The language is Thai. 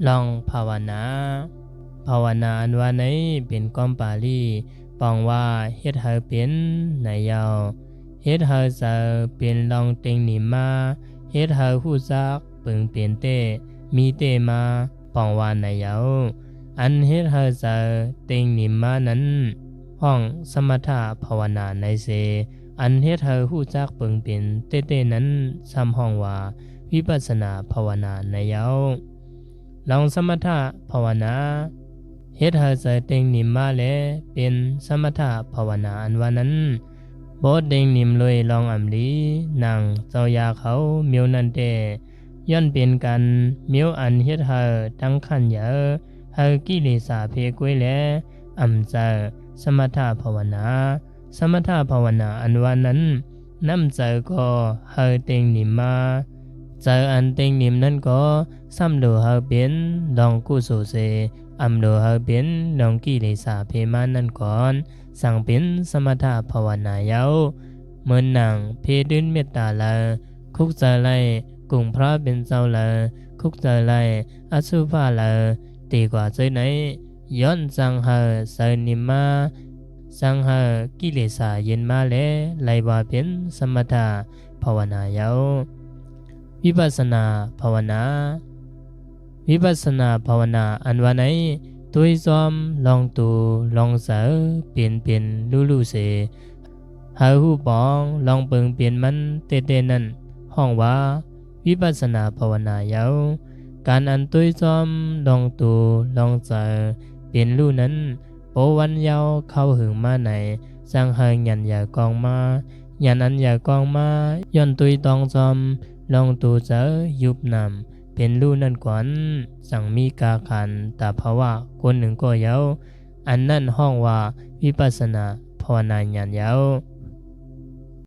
ลองภาวนาภาวนาอันว่าไหนเป็นก้อมปาลีปองว่าเฮ็ดให้เป็นในยาวเฮ็ดให้จะเป็นลองเต็งหนิมมาเฮ็ดให้ฮู้จักปึงเปลี่ยนเตมีเตมาปองว่าในยาวอันเฮ็ดให้จะเต็งหนิมมานั้นห้องสมถะภาวนาในเสอันเฮ็ดให้ฮู้จักปึงเปลี่ยนเตนั้นซ้ำห้องว่าวิปัสสนาภาวนาในยาวลองสมถะภาวนาเฮ็ดให้ใจเต็งนิมมาแลเป็นสมถะภาวนาอันว่านั้นบ่เต็งนิมเลยลองอำลีนางเจ้ายาเขาเมียวนั่นเตย้อนเป็นกันเมียวอันเฮ็ดให้ทั้งขันเยอะให้กิเลสเพกวยแลอำใจสมถะภาวนาสมถะภาวนาอันว่านั้นนำใจก็ให้เต็งนิมมาใจอันเต็งนิมนั้นก็ซ้ำโดให้เป็นลองกุศลเสอำโดให้เป็นลองกิเลสเพมานั่นก่อนสั่งเป็นสมถะภาวนายาวเหมือนหนังเพดินเมตตาละคุกใจไลกุงพระเป็นเจ้าละคุกใจไลอสุภาละตีกว่าใจไหนย้อนสั่งให้เสนิมมาสั่งให้กิเลสเย็นมาและไลว่าเป็นสมถะภาวนายาววิปัสสนาภาวนาวิปัสสนาภาวนาอันว่าไหนตุยซอมลองตูลองเสอเปลี่ยนลู่เสหาหูปองลองเปิงเปลี่ยนมันเตนั้นห้องว่าวิปัสสนาภาวนายาวการอันตุยซอมลองตูลองเสอเปลี่ยนลู่นั้นโปวันยาวเข้าหึงมาไหนสร้างให้ยันอย่ากองมายันอันอย่ากองมาย้อนตุยตองซอมลองตูเสอยุบนำเป็นลู่นั่นก่อนสั่งมีกาขันตาภาวะคนหนึ่งก็เยาอันนั่นห้องว่าวิปัสสนาภาวนาญาณเยา